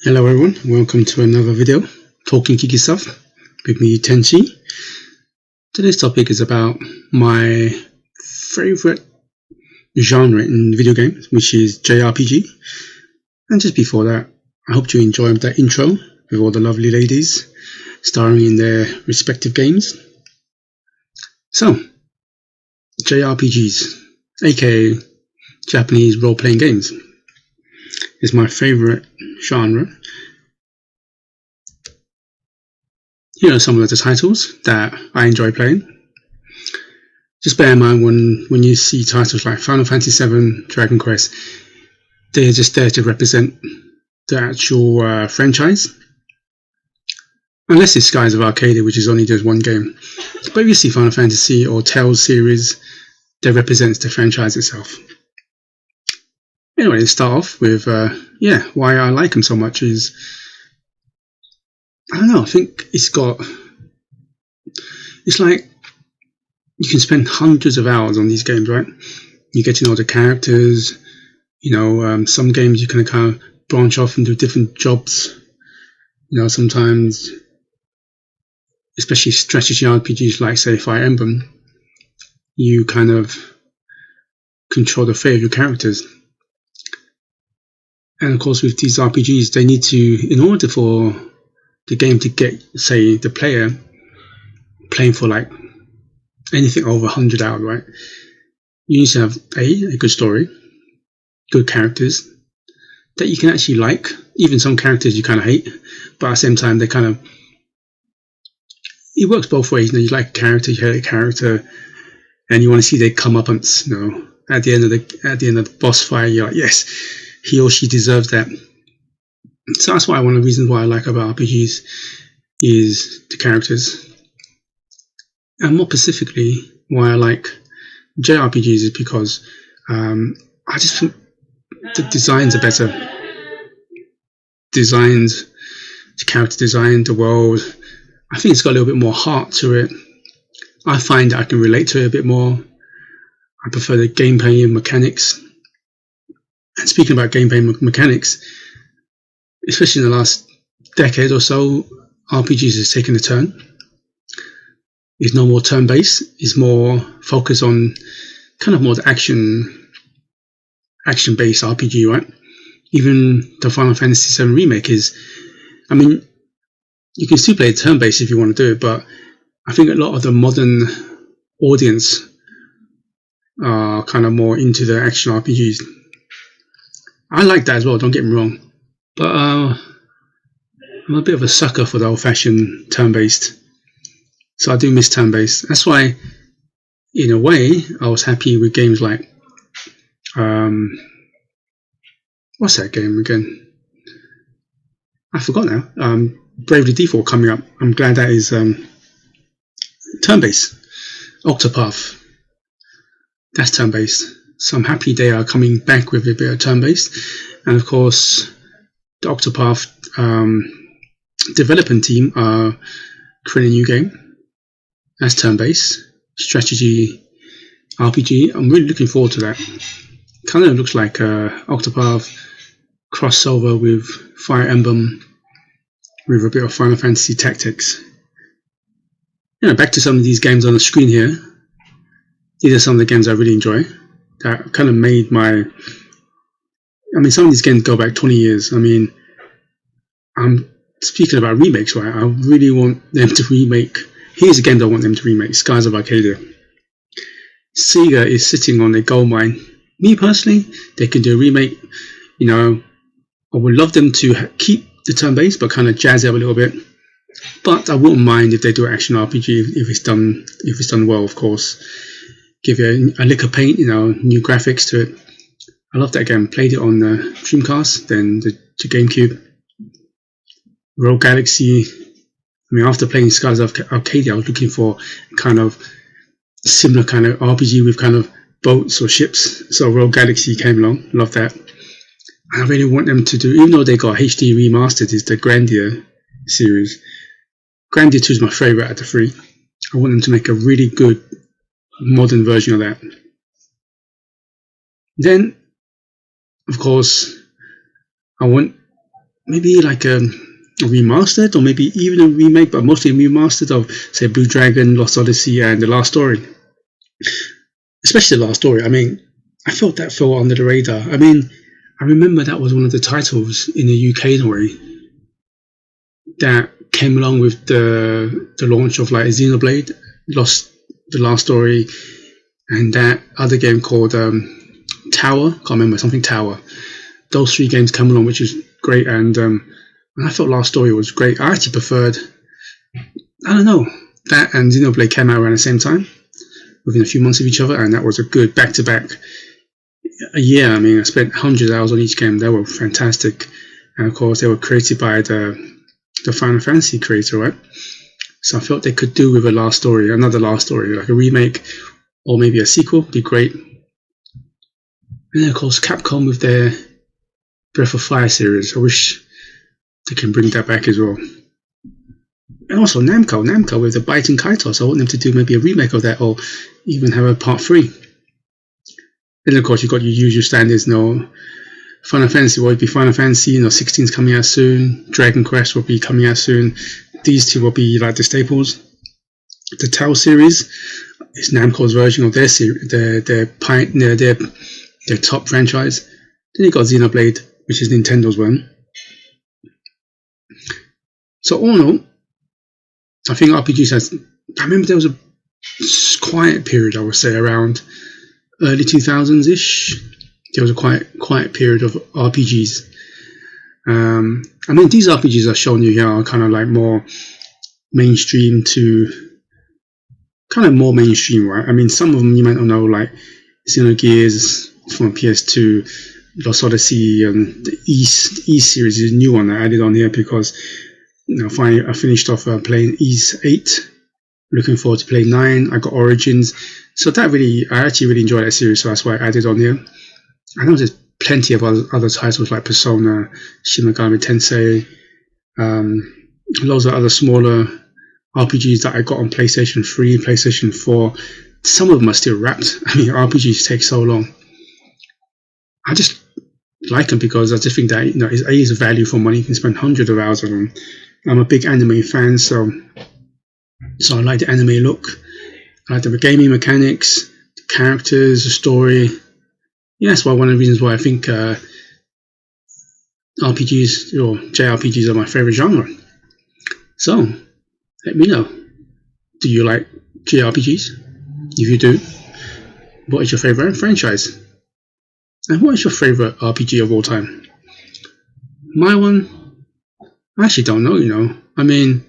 Hello everyone, welcome to another video, talking geeky stuff with me, Tenchi. Today's topic is about my favorite genre in video games, which is JRPG. And just before that, I hope you enjoyed that intro with all the lovely ladies starring in their respective games. So, JRPGs, aka Japanese role-playing games, is my favorite genre. Here are some of the titles that I enjoy playing. Just bear in mind when you see titles like Final Fantasy VII, Dragon Quest, they're just there to represent the actual franchise. Unless it's Skies of Arcadia, which is only just one game. But if you see Final Fantasy or Tales series, that represents the franchise itself. Anyway, let's start off with why I like them so much is, I don't know, I think it's like you can spend hundreds of hours on these games, right? You get to know the characters, some games you can kind of branch off and do different jobs. Sometimes, especially strategy RPGs like, say, Fire Emblem, you kind of control the fate of your characters. And of course, with these RPGs, they need to, in order for the game to get, say, the player playing for like anything over 100 hours, right? You need to have a good story, good characters that you can actually like. Even some characters you kind of hate, but at the same time, it works both ways. You like a character, you hate a character, and you want to see their comeuppance. At the end of the boss fight, you're like, yes, he or she deserves that. So that's one of the reasons why I like about RPGs is the characters. And more specifically, why I like JRPGs is because I just think the designs are better. Designs, the character design, the world. I think it's got a little bit more heart to it. I find that I can relate to it a bit more. I prefer the gameplay and mechanics. And speaking about gameplay mechanics, especially in the last decade or so, RPGs has taken a turn. It's no more turn-based. It's more focused on kind of more the action-based RPG, right? Even the Final Fantasy VII remake is, you can still play turn-based if you want to do it, but I think a lot of the modern audience are kind of more into the action RPGs. I like that as well, don't get me wrong. But I'm a bit of a sucker for the old-fashioned turn-based. So I do miss turn-based. That's why, in a way, I was happy with games like... what's that game again? I forgot now. Bravely Default coming up. I'm glad that is turn-based. Octopath. That's turn-based. So I'm happy they are coming back with a bit of turn-based. And of course, the Octopath development team are creating a new game. That's turn-based. Strategy RPG. I'm really looking forward to that. Kind of looks like Octopath crossover with Fire Emblem with a bit of Final Fantasy Tactics. Back to some of these games on the screen here. These are some of the games I really enjoy. That kind of made some of these games go back 20 years. I'm speaking about remakes, right? I really want them to remake. Here's a game I want them to remake, Skies of Arcadia. Sega is sitting on a gold mine. Me personally, they can do a remake. I would love them to keep the turn-based, but kind of jazz it up a little bit. But I wouldn't mind if they do an action RPG if it's done well, of course. Give it a lick of paint, new graphics to it. I love that game. Played it on the Dreamcast, then the GameCube. Rogue Galaxy. After playing Skies of Arcadia, I was looking for kind of similar kind of RPG with kind of boats or ships. So Rogue Galaxy came along. Love that. I really want them to do, even though they got HD remastered, is the Grandia series. Grandia 2 is my favourite out of the three. I want them to make a really good modern version of that. Then, of course, I want maybe like a remastered, or maybe even a remake, but mostly a remastered of, say, Blue Dragon, Lost Odyssey, and The Last Story. Especially The Last Story. I mean, I felt that fell under the radar. I mean, I remember that was one of the titles in the UK in a way that came along with the launch of like Xenoblade, The Last Story, and that other game called Tower. Can't remember, something Tower. Those three games came along, which was great, and I thought Last Story was great. I actually preferred, I don't know, that and Xenoblade came out around the same time, within a few months of each other, and that was a good back-to-back a year. I mean, I spent hundreds of hours on each game. They were fantastic, and of course, they were created by the Final Fantasy creator, right? So I felt they could do with another Last Story, like a remake or maybe a sequel, be great. And then, of course, Capcom with their Breath of Fire series. I wish they can bring that back as well. And also Namco with the Biting Kaitos. I want them to do maybe a remake of that, or even have a part 3. And of course, you've got your usual standards. Final Fantasy will be Final Fantasy. 16 is coming out soon. Dragon Quest will be coming out soon. These two will be like the staples. The Tau series is Namco's version of their series, their top franchise. Then you got Xenoblade, which is Nintendo's one. So all in all, I think RPGs has. I remember there was a quiet period, I would say, around early 2000s ish. There was a quiet period of RPGs. I mean, these RPGs I've shown you here are kind of like more mainstream right? I mean, some of them you might not know, like Xenogears from PS2, Lost Odyssey, and the East series is a new one I added on here because finally I finished off playing East 8. Looking forward to playing 9. I got Origins, so I actually really enjoyed that series, so that's why I added on here. I know there's plenty of other titles like Persona, Shin Megami Tensei, loads of other smaller RPGs that I got on PlayStation 3, PlayStation 4. Some of them are still wrapped. I mean, RPGs take so long. I just like them because I just think that it's a value for money. You can spend hundreds of hours on them. I'm a big anime fan, so I like the anime look. I like the gaming mechanics, the characters, the story. Yeah, that's one of the reasons why I think RPGs or JRPGs are my favorite genre. So, let me know. Do you like JRPGs? If you do, what is your favorite franchise? And what is your favorite RPG of all time? My one, I actually don't know, I mean,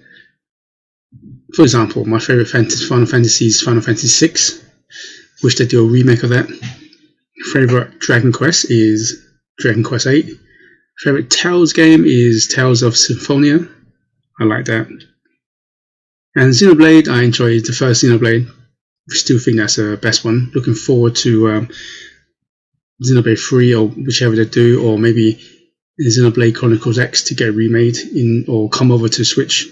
for example, my favorite Final Fantasy is Final Fantasy VI. Wish they do a remake of that. Favorite Dragon Quest is Dragon Quest 8. Favorite Tales game is Tales of Symphonia. I like that. And Xenoblade, I enjoyed the first Xenoblade. I still think that's the best one. Looking forward to Xenoblade 3 or whichever they do, or maybe Xenoblade Chronicles X to get remade or come over to Switch.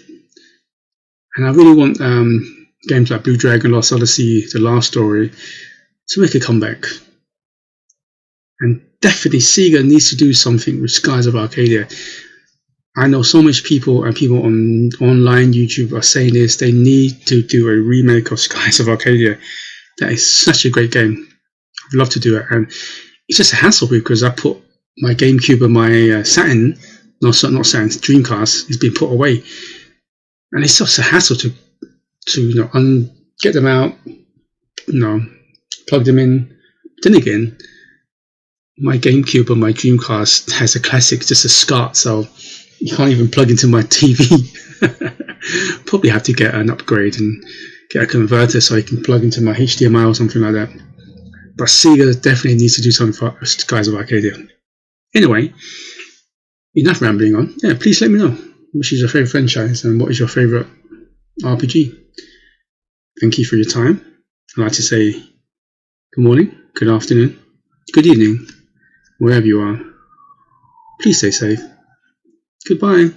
And I really want games like Blue Dragon, Lost Odyssey, The Last Story to make a comeback. And definitely Sega needs to do something with Skies of Arcadia. I know so much people on online YouTube are saying this. They need to do a remake of Skies of Arcadia. That is such a great game. I'd love to do it. And it's just a hassle because I put my GameCube and my Saturn, not Saturn, Dreamcast, has been put away. And it's just a hassle to get them out, plug them in. Then again, my GameCube and my Dreamcast has a classic, just a SCART, so you can't even plug into my TV. Probably have to get an upgrade and get a converter so I can plug into my HDMI or something like that. But Sega definitely needs to do something for Skies of Arcadia. Anyway, enough rambling on. Yeah, please let me know which is your favourite franchise and what is your favourite RPG. Thank you for your time. I'd like to say good morning, good afternoon, good evening, wherever you are. Please stay safe. Goodbye.